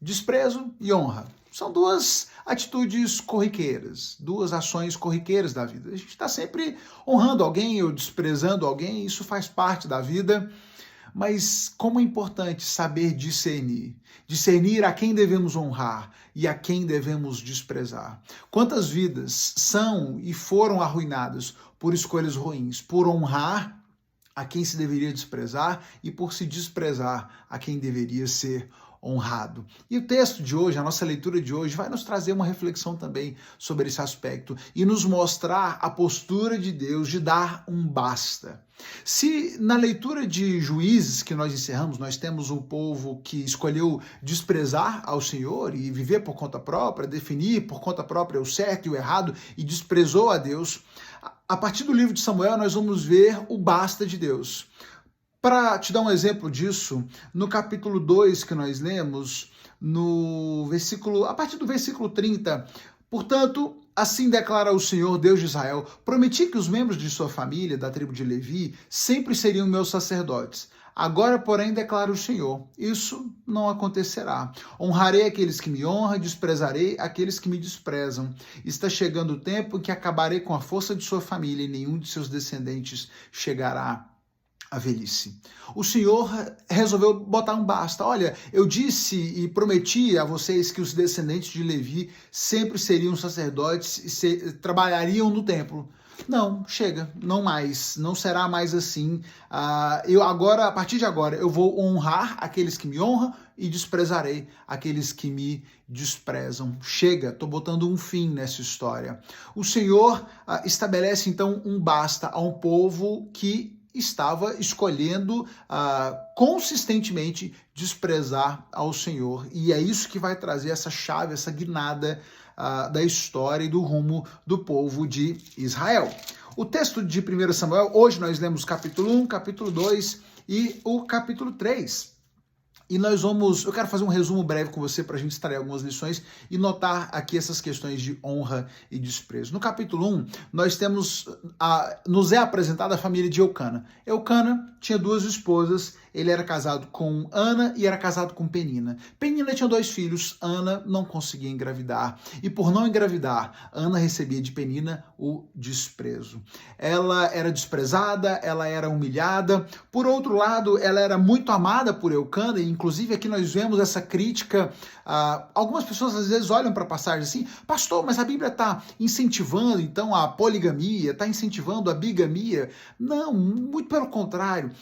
Desprezo e honra. São duas atitudes corriqueiras, duas ações corriqueiras da vida. A gente está sempre honrando alguém ou desprezando alguém, isso faz parte da vida, mas como é importante saber discernir. Discernir a quem devemos honrar e a quem devemos desprezar. Quantas vidas são e foram arruinadas por escolhas ruins, por honrar a quem se deveria desprezar e por se desprezar a quem deveria ser honrado. E o texto de hoje, a nossa leitura de hoje, vai nos trazer uma reflexão também sobre esse aspecto e nos mostrar a postura de Deus de dar um basta. Se na leitura de Juízes que nós encerramos, nós temos um povo que escolheu desprezar ao Senhor e viver por conta própria, definir por conta própria o certo e o errado e desprezou a Deus, a partir do livro de Samuel nós vamos ver o basta de Deus. Para te dar um exemplo disso, no capítulo 2 que nós lemos, a partir do versículo 30, portanto, assim declara o Senhor, Deus de Israel, prometi que os membros de sua família, da tribo de Levi, sempre seriam meus sacerdotes. Agora, porém, declara o Senhor, isso não acontecerá. Honrarei aqueles que me honram e desprezarei aqueles que me desprezam. Está chegando o tempo em que acabarei com a força de sua família e nenhum de seus descendentes chegará a velhice. O Senhor resolveu botar um basta. Olha, eu disse e prometi a vocês que os descendentes de Levi sempre seriam sacerdotes e trabalhariam no templo. Não, chega, não mais, não será mais assim. Eu agora, a partir de agora, eu vou honrar aqueles que me honram e desprezarei aqueles que me desprezam. Chega, estou botando um fim nessa história. O Senhor estabelece então um basta a um povo que estava escolhendo consistentemente desprezar ao Senhor. E é isso que vai trazer essa chave, essa guinada da história e do rumo do povo de Israel. O texto de 1 Samuel, hoje nós lemos capítulo 1, capítulo 2 e o capítulo 3. E eu quero fazer um resumo breve com você para a gente extrair algumas lições e notar aqui essas questões de honra e desprezo. No capítulo 1, nós nos é apresentada a família de Eucana. Eucana tinha duas esposas, ele era casado com Ana e era casado com Penina. Penina tinha 2 filhos, Ana não conseguia engravidar. E por não engravidar, Ana recebia de Penina o desprezo. Ela era desprezada, ela era humilhada. Por outro lado, ela era muito amada por Eucana, e inclusive aqui nós vemos essa crítica. Algumas pessoas às vezes olham para a passagem assim, pastor, mas a Bíblia está incentivando então a poligamia, está incentivando a bigamia. Não, muito pelo contrário.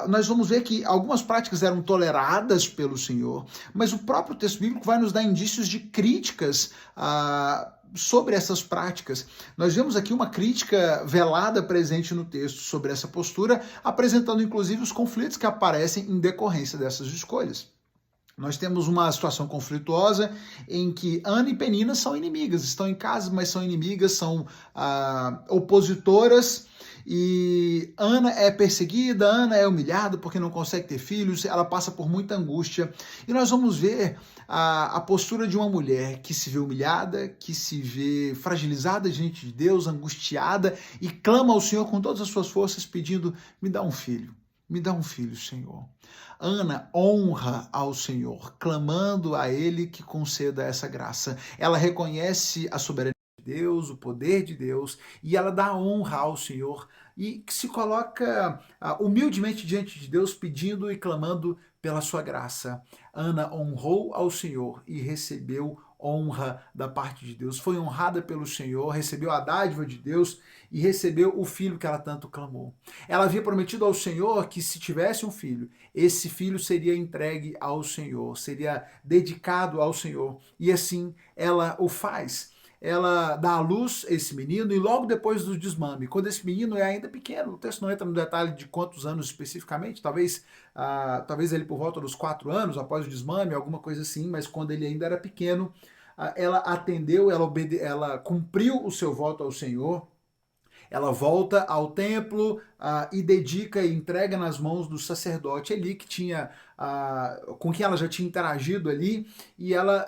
Nós vamos ver que algumas práticas eram toleradas pelo Senhor, mas o próprio texto bíblico vai nos dar indícios de críticas sobre essas práticas. Nós vemos aqui uma crítica velada presente no texto sobre essa postura, apresentando inclusive os conflitos que aparecem em decorrência dessas escolhas. Nós temos uma situação conflituosa em que Ana e Penina são inimigas, estão em casa, mas são inimigas, são opositoras, e Ana é perseguida, Ana é humilhada porque não consegue ter filhos, ela passa por muita angústia, e nós vamos ver a postura de uma mulher que se vê humilhada, que se vê fragilizada diante de Deus, angustiada, e clama ao Senhor com todas as suas forças, pedindo, me dá um filho. Me dá um filho, Senhor. Ana honra ao Senhor, clamando a Ele que conceda essa graça. Ela reconhece a soberania de Deus, o poder de Deus, e ela dá honra ao Senhor e se coloca humildemente diante de Deus, pedindo e clamando pela sua graça. Ana honrou ao Senhor e recebeu honra da parte de Deus. Foi honrada pelo Senhor, recebeu a dádiva de Deus e recebeu o filho que ela tanto clamou. Ela havia prometido ao Senhor que se tivesse um filho, esse filho seria entregue ao Senhor, seria dedicado ao Senhor. E assim ela o faz. Ela dá à luz esse menino e logo depois do desmame, quando esse menino é ainda pequeno, o texto não entra no detalhe de quantos anos especificamente, talvez ele por volta dos 4 anos, após o desmame, alguma coisa assim, mas quando ele ainda era pequeno, ela atendeu, ela cumpriu o seu voto ao Senhor. Ela volta ao templo e dedica e entrega nas mãos do sacerdote Eli, que tinha, com quem ela já tinha interagido ali, e ela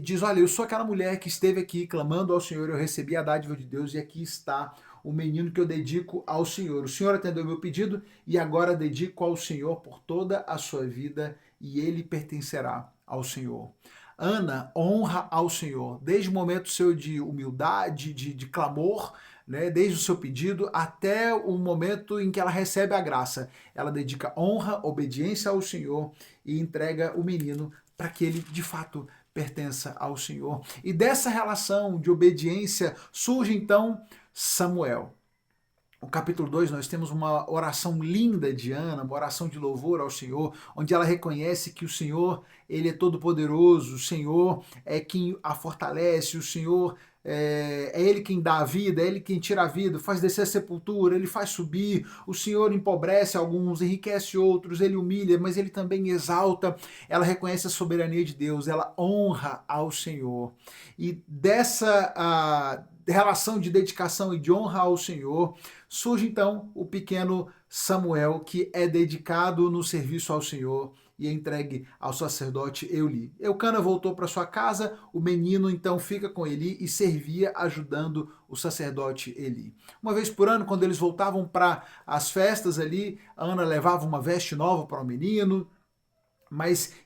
diz, olha, eu sou aquela mulher que esteve aqui clamando ao Senhor, eu recebi a dádiva de Deus e aqui está o menino que eu dedico ao Senhor. O Senhor atendeu meu pedido e agora dedico ao Senhor por toda a sua vida e ele pertencerá ao Senhor. Ana honra ao Senhor, desde o momento seu de humildade, de clamor, né, desde o seu pedido até o momento em que ela recebe a graça. Ela dedica honra, obediência ao Senhor e entrega o menino para que ele de fato pertença ao Senhor. E dessa relação de obediência surge então Samuel. No capítulo 2, nós temos uma oração linda de Ana, uma oração de louvor ao Senhor, onde ela reconhece que o Senhor, ele é todo poderoso, o Senhor é quem a fortalece, o Senhor é Ele quem dá a vida, é Ele quem tira a vida, faz descer a sepultura, Ele faz subir, o Senhor empobrece alguns, enriquece outros, Ele humilha, mas Ele também exalta. Ela reconhece a soberania de Deus, ela honra ao Senhor. E dessa relação de dedicação e de honra ao Senhor, surge então o pequeno Samuel, que é dedicado no serviço ao Senhor e é entregue ao sacerdote Eli. Eucana voltou para sua casa, o menino então fica com Eli e servia ajudando o sacerdote Eli. Uma vez por ano, quando eles voltavam para as festas ali, Ana levava uma veste nova para o menino,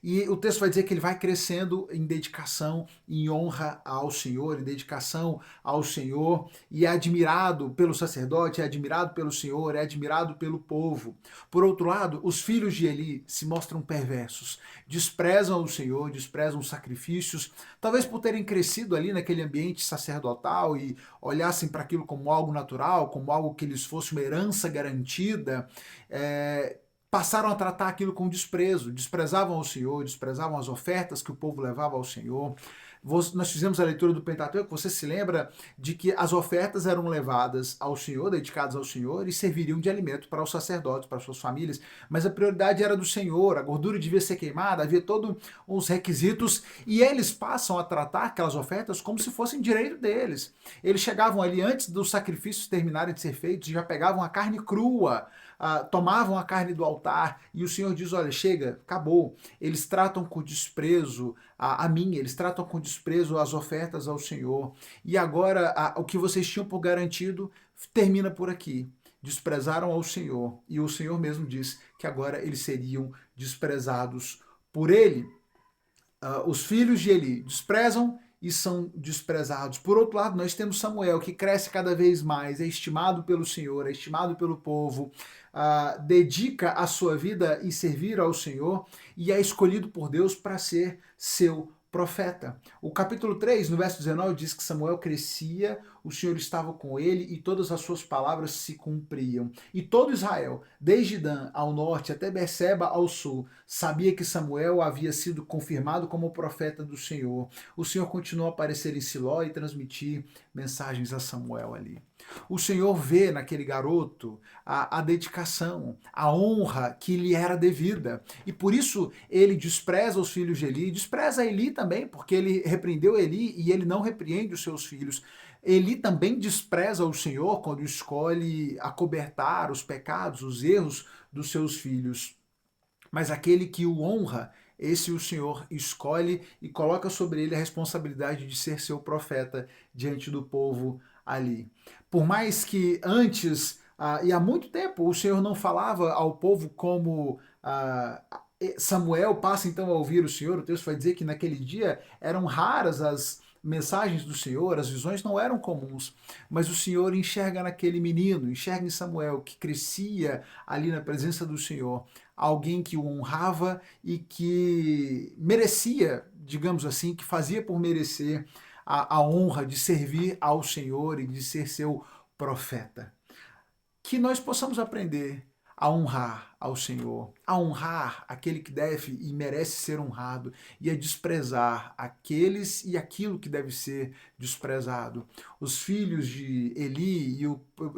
e o texto vai dizer que ele vai crescendo em dedicação, em honra ao Senhor, em dedicação ao Senhor, e é admirado pelo sacerdote, é admirado pelo Senhor, é admirado pelo povo. Por outro lado, os filhos de Eli se mostram perversos, desprezam o Senhor, desprezam os sacrifícios, talvez por terem crescido ali naquele ambiente sacerdotal e olhassem para aquilo como algo natural, como algo que lhes fosse uma herança garantida, passaram a tratar aquilo com desprezo, desprezavam o Senhor, desprezavam as ofertas que o povo levava ao Senhor. Nós fizemos a leitura do Pentateuco, você se lembra de que as ofertas eram levadas ao Senhor, dedicadas ao Senhor, e serviriam de alimento para os sacerdotes, para as suas famílias, mas a prioridade era do Senhor, a gordura devia ser queimada, havia todos os requisitos, e eles passam a tratar aquelas ofertas como se fossem direito deles. Eles chegavam ali antes dos sacrifícios terminarem de ser feitos, já pegavam a carne crua, tomavam a carne do altar, e o Senhor diz, olha, chega, acabou. Eles tratam com desprezo a mim, eles tratam com desprezo as ofertas ao Senhor, e agora o que vocês tinham por garantido termina por aqui. Desprezaram ao Senhor, e o Senhor mesmo diz que agora eles seriam desprezados por Ele. Os filhos de Eli desprezam e são desprezados. Por outro lado, nós temos Samuel, que cresce cada vez mais, é estimado pelo Senhor, é estimado pelo povo, dedica a sua vida em servir ao Senhor e é escolhido por Deus para ser seu profeta. O capítulo 3, no verso 19, diz que Samuel crescia, o Senhor estava com ele e todas as suas palavras se cumpriam. E todo Israel, desde Dan ao norte até Berseba ao sul, sabia que Samuel havia sido confirmado como profeta do Senhor. O Senhor continuou a aparecer em Siló e transmitir mensagens a Samuel ali. O Senhor vê naquele garoto a dedicação, a honra que lhe era devida. E por isso ele despreza os filhos de Eli, despreza Eli também, porque ele repreendeu Eli e ele não repreende os seus filhos. Eli também despreza o Senhor quando escolhe acobertar os pecados, os erros dos seus filhos. Mas aquele que o honra, esse o Senhor escolhe e coloca sobre ele a responsabilidade de ser seu profeta diante do povo ali. Por mais que antes, e há muito tempo, o Senhor não falava ao povo como Samuel passa então a ouvir o Senhor, o texto vai dizer que naquele dia eram raras as mensagens do Senhor, as visões não eram comuns, mas o Senhor enxerga naquele menino, enxerga em Samuel, que crescia ali na presença do Senhor, alguém que o honrava e que merecia, digamos assim, que fazia por merecer a honra de servir ao Senhor e de ser seu profeta. Que nós possamos aprender a honrar ao Senhor, a honrar aquele que deve e merece ser honrado e a desprezar aqueles e aquilo que deve ser desprezado. Os filhos de Eli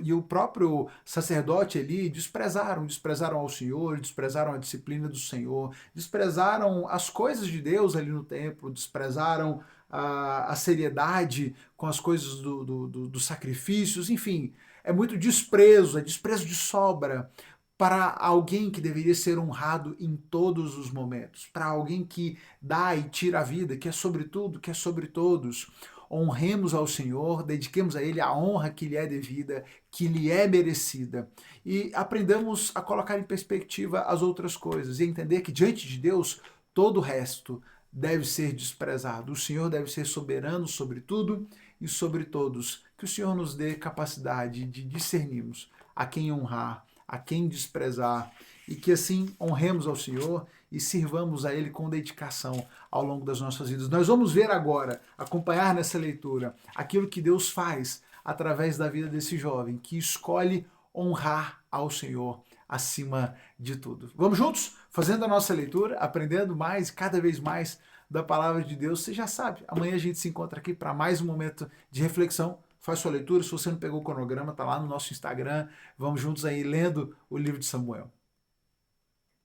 e o próprio sacerdote Eli desprezaram ao Senhor, desprezaram a disciplina do Senhor, desprezaram as coisas de Deus ali no templo, desprezaram a seriedade com as coisas dos sacrifícios, enfim, é muito desprezo, é desprezo de sobra para alguém que deveria ser honrado em todos os momentos, para alguém que dá e tira a vida, que é sobre tudo, que é sobre todos. Honremos ao Senhor, dediquemos a Ele a honra que lhe é devida, que lhe é merecida, e aprendamos a colocar em perspectiva as outras coisas e entender que diante de Deus todo o resto deve ser desprezado. O Senhor deve ser soberano sobre tudo e sobre todos. Que o Senhor nos dê capacidade de discernirmos a quem honrar, a quem desprezar, e que assim honremos ao Senhor e sirvamos a Ele com dedicação ao longo das nossas vidas. Nós vamos ver agora, acompanhar nessa leitura, aquilo que Deus faz através da vida desse jovem, que escolhe honrar ao Senhor acima de tudo. Vamos juntos, fazendo a nossa leitura, aprendendo mais, cada vez mais da palavra de Deus. Você já sabe, amanhã a gente se encontra aqui para mais um momento de reflexão. Faz sua leitura, se você não pegou o cronograma, tá lá no nosso Instagram. Vamos juntos aí lendo o livro de Samuel.